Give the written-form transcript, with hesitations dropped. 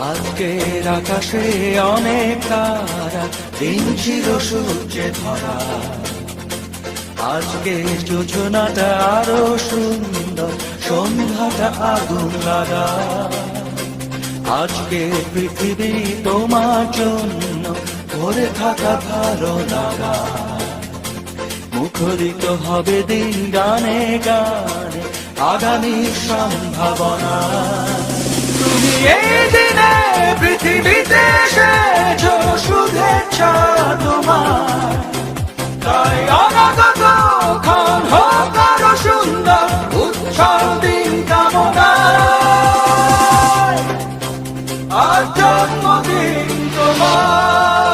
আজকের আকাশে অনেক তারা, দিন ছিল সূর্যে ধরা। আজকে যোজনাটা আরো সুন্দর, সন্ধ্যাটা আগুন লাগা। আজকে পৃথিবী তোমার জন্য ভরে থাকা ভালো লাগা। মুখরিত হবে দিন গানে গানে, আগামী সম্ভাবনা। তুমি এই দিনে পৃথিবীতে এসেছো, শুভেচ্ছা তোমার। তাই অনাগত ক্ষণ হোক আরো সুন্দর, উৎসব দিন কামনা। আজ জন্মদিন তোমার।